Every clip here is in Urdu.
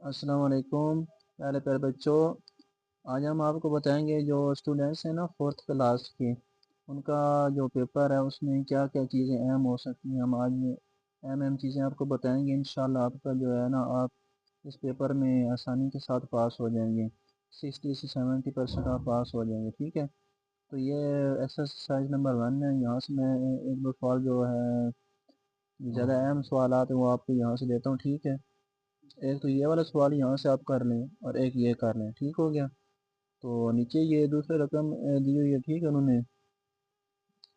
السلام علیکم پیارے پیارے بچوں. آج ہم آپ کو بتائیں گے جو اسٹوڈنٹس ہیں نا فورتھ کلاس کے ان کا جو پیپر ہے اس میں کیا کیا چیزیں اہم ہو سکتی ہیں. ہم آج اہم چیزیں آپ کو بتائیں گے. انشاءاللہ آپ کا جو ہے نا آپ اس پیپر میں آسانی کے ساتھ پاس ہو جائیں گے. 60 سے 70% آپ پاس ہو جائیں گے. ٹھیک ہے, تو یہ ایکسرسائز نمبر 1 ہے. یہاں سے میں ایک دو سوال جو ہے زیادہ اہم سوالات ہیں وہ آپ کو یہاں سے دیتا ہوں. ٹھیک ہے, ایک تو یہ والا سوال یہاں سے آپ کر لیں اور ایک یہ کر لیں. ٹھیک ہو گیا. تو نیچے یہ دوسرے رقم دی ہوئی ہے. ٹھیک ہے, انہوں نے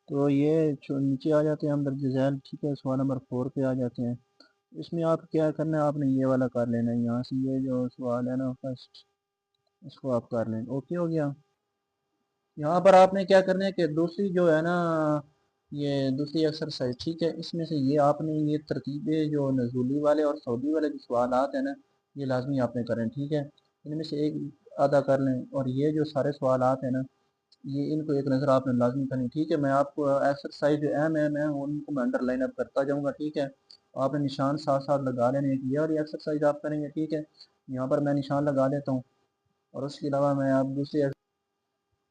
تو یہ نیچے آ جاتے ہیں ہم درج ذیل. ٹھیک ہے, سوال نمبر 4 پہ آ جاتے ہیں. اس میں آپ کیا کرنا ہے, آپ نے یہ والا کر لینا ہے. یہاں سے یہ جو سوال ہے نا فرسٹ اس کو آپ کر لیں. اوکے ہو گیا. یہاں پر آپ نے کیا کرنا ہے کہ دوسری جو ہے نا یہ دوسری ایکسرسائز. ٹھیک ہے, اس میں سے یہ آپ نے یہ ترتیبیں جو نزولی والے اور سعودی والے جو سوالات ہیں نا یہ لازمی آپ نے کریں. ٹھیک ہے, ان میں سے ایک آدھا کر لیں اور یہ جو سارے سوالات ہیں نا یہ ان کو ایک نظر آپ نے لازمی کرنی. ٹھیک ہے, میں آپ کو ایکسرسائز جو اہم ہے ان کو میں انڈر لائن اپ کرتا جاؤں گا. ٹھیک ہے, آپ نے نشان ساتھ ساتھ لگا لینے. یہ اور ایکسرسائز آپ کریں گے. ٹھیک ہے, یہاں پر میں نشان لگا دیتا ہوں اور اس کے علاوہ میں آپ دوسری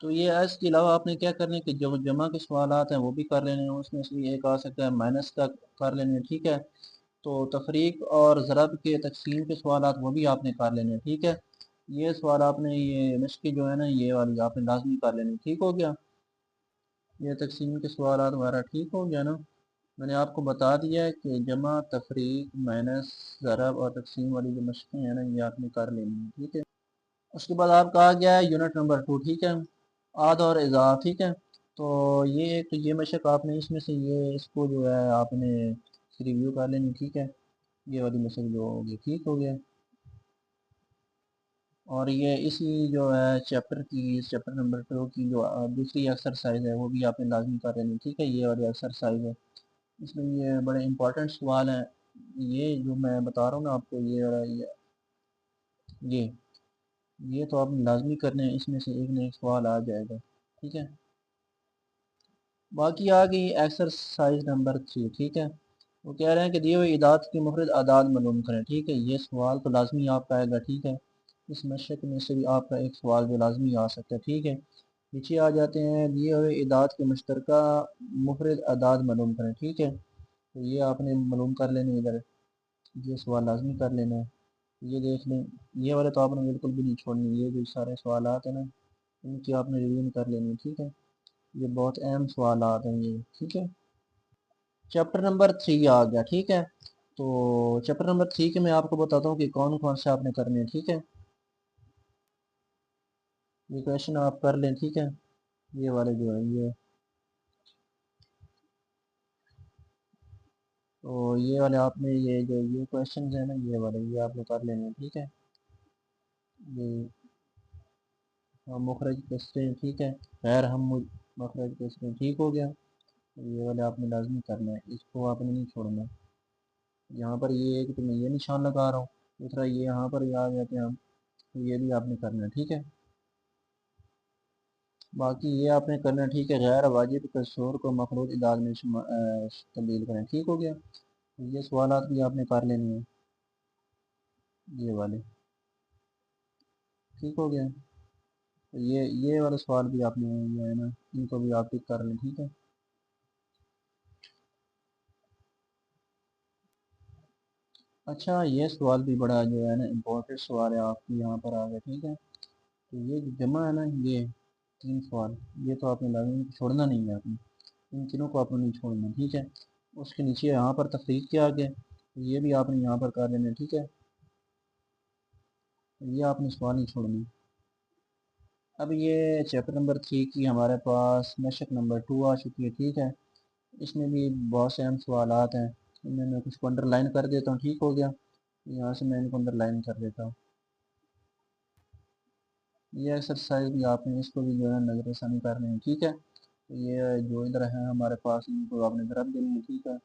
تو یہ اس کے علاوہ آپ نے کیا کرنے کہ جو جمع کے سوالات ہیں وہ بھی کر لینے ہیں. اس میں سے ایک آ سکتا ہے مائنس کا کر لینے. ٹھیک ہے, تو تفریق اور ضرب کے تقسیم کے سوالات وہ بھی آپ نے کر لینے. ٹھیک ہے, یہ سوال آپ نے یہ مشق جو ہے نا یہ والی آپ نے لازمی کر لینی. ٹھیک ہو گیا. یہ تقسیم کے سوالات وغیرہ ٹھیک ہو گیا نا. میں نے آپ کو بتا دیا ہے کہ جمع تفریق مائنس ضرب اور تقسیم والی جو مشقیں ہیں نا یہ آپ نے کر لینی ہے. ٹھیک ہے, اس کے بعد آپ کہا گیا ہے یونٹ نمبر 2. ٹھیک ہے, آد اور اضافہ. ٹھیک ہے, تو یہ ایک یہ مشق آپ نے اس میں سے یہ اس کو جو ہے آپ نے ریویو کر لینی. ٹھیک ہے, یہ والی مشق جو ہوگی. ٹھیک ہو گیا. اور یہ اسی جو ہے چیپٹر نمبر 2 کی جو دوسری ایکسرسائز ہے وہ بھی آپ نے لازمی کر لینی. ٹھیک ہے, یہ والی ایکسرسائز ہے. اس میں یہ بڑے امپورٹنٹ سوال ہیں. یہ جو میں بتا رہا ہوں نا آپ کو یہ تو آپ نے لازمی کرنے ہیں. اس میں سے ایک نہ ایک سوال آ جائے گا. ٹھیک ہے, باقی آ گئی ایکسرسائز نمبر 3. ٹھیک ہے, وہ کہہ رہے ہیں کہ دیے ہوئے اعداد کی مفرد اعداد معلوم کریں. ٹھیک ہے, یہ سوال تو لازمی آپ کا آئے گا. ٹھیک ہے, اس مشق میں سے بھی آپ کا ایک سوال جو لازمی آ سکتا ہے. ٹھیک ہے, نیچے آ جاتے ہیں دیے ہوئے اعداد کے مشترکہ مفرد اعداد معلوم کریں. ٹھیک ہے, تو یہ آپ نے معلوم کر لینے. ادھر یہ سوال لازمی کر لینا ہے. یہ دیکھ لیں, یہ والے تو آپ نے بالکل بھی نہیں چھوڑنی. یہ جو سارے سوالات ہیں نا ان کی آپ نے ریویژن کر لینی. ٹھیک ہے, یہ بہت اہم سوالات ہیں یہ. ٹھیک ہے, چیپٹر نمبر 3 آ گیا. ٹھیک ہے, تو چیپٹر نمبر 3 کے میں آپ کو بتاتا ہوں کہ کون کون سے آپ نے کرنے ہیں. ٹھیک ہے, یہ کویشچن آپ کر لیں. ٹھیک ہے, یہ والے جو ہے تو یہ والے آپ نے یہ کویشچنز ہیں نا یہ والے یہ آپ نے کر لینے ہیں. ٹھیک ہے, یہ مخرج کسریں. ٹھیک ہے, غیر ہم مخرج کسریں. ٹھیک ہو گیا. یہ والے آپ نے لازمی کرنا ہے, اس کو آپ نے نہیں چھوڑنا. یہاں پر یہ ہے کہ میں یہ نشان لگا رہا ہوں. دوسرا یہ یہاں پر آ جاتے ہیں ہم, تو یہ بھی آپ نے کرنا ہے. ٹھیک ہے, باقی یہ آپ نے کرنا ہے. ٹھیک ہے, غیر واجب کسور کو مخروط اعداد میں تبدیل کریں. ٹھیک ہو گیا. یہ سوالات بھی آپ نے کر لینے ہیں یہ والے. ٹھیک ہو گیا. یہ والے سوال بھی آپ نے جو ہے نا ان کو بھی آپ ٹک کر لیں. ٹھیک ہے, اچھا یہ سوال بھی بڑا جو ہے نا امپورٹنٹ سوال ہے آپ کی یہاں پر آ گیا. ٹھیک ہے, تو یہ جمع ہے نا یہ 3 سوال یہ تو آپ نے لازمی چھوڑنا نہیں ہے. آپ نے ان تینوں کو آپ نے نہیں چھوڑنا. ٹھیک ہے, اس کے نیچے یہاں پر تفریق کے آگے یہ بھی آپ نے یہاں پر کر لینا. ٹھیک ہے, یہ آپ نے سوال نہیں چھوڑنا. اب یہ چیپٹر نمبر 3 کی ہمارے پاس مشق نمبر 2 آ چکی ہے. ٹھیک ہے, اس میں بھی بہت سے اہم سوالات ہیں. ان میں کچھ کو انڈر لائن کر دیتا ہوں. ٹھیک ہو گیا, یہاں سے میں ان کو انڈر لائن کر دیتا ہوں. یہ ایکسرسائز بھی آپ نے اس کو بھی جو ہے نظر ثانی کرنے ہیں. ٹھیک ہے, تو یہ جو ادھر ہے ہمارے پاس ان کو آپ نے ضرب دینی ہے. ٹھیک ہے,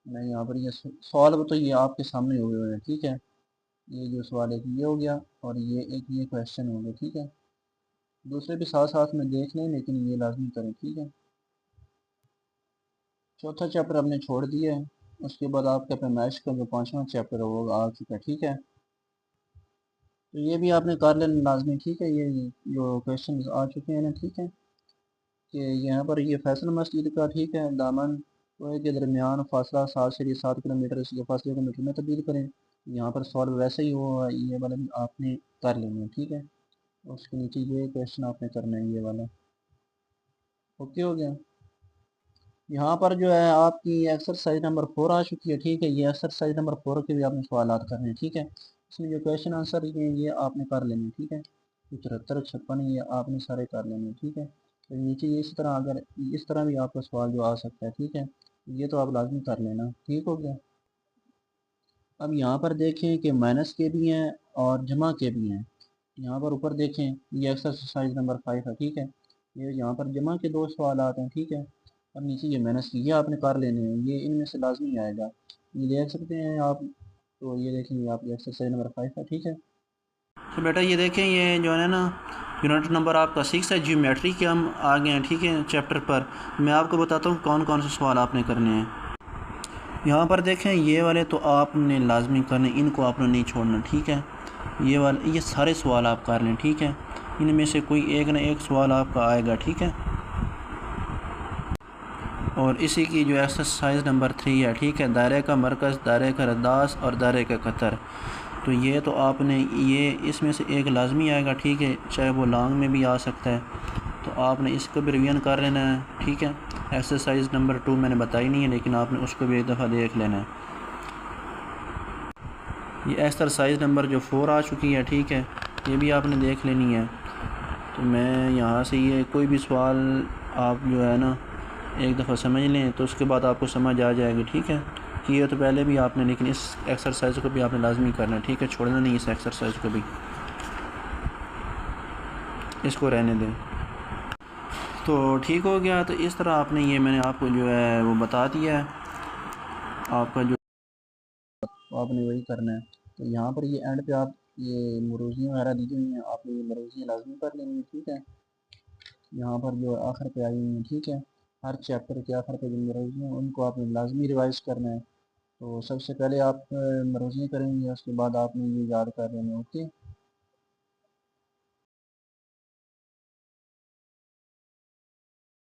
میں یہاں پر یہ سوال تو یہ آپ کے سامنے ہوئے ہیں. ٹھیک ہے, یہ جو سوال ایک یہ ہو گیا اور یہ ایک یہ کویشچن ہو گیا. ٹھیک ہے, دوسرے بھی ساتھ ساتھ میں دیکھ لیں لیکن یہ لازمی کریں. ٹھیک ہے, چوتھا چیپٹر ہم نے چھوڑ دیا ہے. اس کے بعد آپ کے پیمائش کا جو 5واں چیپٹر ہے وہ آ چکا ہے. ٹھیک ہے, تو یہ بھی آپ نے کر لینا لازمی، ٹھیک ہے۔ یہ جو کویشچن آ چکے ہیں نا، ٹھیک ہے، کہ یہاں پر یہ فیصل مسجد کا، ٹھیک ہے، دامن کنویں کے درمیان فاصلہ 7 کلومیٹر، اس کے فاصلے کو میٹر میں تبدیل کریں۔ یہاں پر سوال ویسے ہی ہوا، یہ والا بھی آپ نے کر لینا ہے، ٹھیک ہے۔ اس کے نیچے یہ کویشچن آپ نے کرنا ہے، یہ والا اوکے ہو گیا۔ یہاں پر جو ہے آپ کی ایکسرسائز نمبر 4 آ چکی ہے، ٹھیک ہے۔ یہ ایکسرسائز نمبر 4 کے بھی آپ نے سوالات کرنے ہیں، ٹھیک ہے۔ اس میں جو کویشچن آنسر یہ آپ نے کر لینے ہیں، ٹھیک ہے۔ 74 56 یہ آپ نے سارے کر لینے ہیں، ٹھیک ہے۔ تو نیچے اس طرح اگر اس طرح بھی آپ کا سوال جو آ سکتا ہے، ٹھیک ہے، یہ تو آپ لازمی کر لینا، ٹھیک ہو گیا۔ اب یہاں پر دیکھیں کہ مائنس کے بھی ہیں اور جمع کے بھی ہیں۔ یہاں پر اوپر دیکھیں، یہ ایکسرسائز نمبر 5 ہے، ٹھیک ہے۔ یہ یہاں پر جمع کے 2 سوالات ہیں، ٹھیک ہے، اور نیچے یہ مائنس کی، یہ آپ نے کر لینے ہیں، یہ ان میں سے لازمی آئے گا، یہ دیکھ سکتے ہیں آپ۔ تو یہ دیکھیں، یہ آپ کی ایکسرسائز نمبر 5 ہے، ٹھیک ہے۔ تو بیٹا یہ دیکھیں، یہ جو ہے نا یونٹ نمبر آپ کا 6 ہے، جیومیٹری کے ہم آ گئے ہیں، ٹھیک ہے، چیپٹر پر۔ میں آپ کو بتاتا ہوں کون کون سے سوال آپ نے کرنے ہیں۔ یہاں پر دیکھیں، یہ والے تو آپ نے لازمی کرنے، ان کو آپ نے نہیں چھوڑنا، ٹھیک ہے۔ یہ سارے سوال آپ کر لیں، ٹھیک ہے۔ ان میں سے کوئی ایک نہ ایک سوال آپ کا آئے گا، ٹھیک ہے۔ اور اسی کی جو ایکسرسائز نمبر 3 ہے، ٹھیک ہے، دائرے کا مرکز، دائرے کا رداس اور دائرے کا قطر۔ تو یہ تو آپ نے اس میں سے ایک لازمی آئے گا، ٹھیک ہے، چاہے وہ لانگ میں بھی آ سکتا ہے۔ تو آپ نے اس کو بھی ریویژن کر لینا ہے، ٹھیک ہے۔ ایکسرسائز نمبر 2 میں نے بتائی نہیں ہے، لیکن آپ نے اس کو بھی ایک دفعہ دیکھ لینا ہے۔ یہ ایکسرسائز نمبر جو 4 آ چکی ہے، ٹھیک ہے، یہ بھی آپ نے دیکھ لینی ہے۔ تو میں یہاں سے یہ کوئی بھی سوال آپ جو ہے نا ایک دفعہ سمجھ لیں، تو اس کے بعد آپ کو سمجھ آ جائے گی، ٹھیک ہے۔ کیے تو پہلے بھی آپ نے، لیکن اس ایکسرسائز کو بھی آپ نے لازمی کرنا ہے، ٹھیک ہے، چھوڑنا نہیں اس ایکسرسائز کو بھی، اس کو رہنے دیں۔ تو ٹھیک ہو گیا۔ تو اس طرح آپ نے یہ میں نے آپ کو جو ہے وہ بتا دیا ہے، آپ کا جو آپ نے وہی کرنا ہے۔ تو یہاں پر یہ اینڈ پہ آپ یہ مروزیاں وغیرہ دی ہوئی ہیں، آپ نے یہ مروزیاں لازمی کر لینی ہیں، ٹھیک ہے۔ یہاں پر جو آخر پہ آئی ہوئی ہیں، ٹھیک ہے، ہر چیپٹر کے آخر پہ جو مروزیاں ہیں ان کو آپ نے لازمی ریوائز کرنا ہے۔ تو سب سے پہلے آپ مروزیاں کریں گے، اس کے بعد آپ نے یہ یاد کر لینا، اوکے۔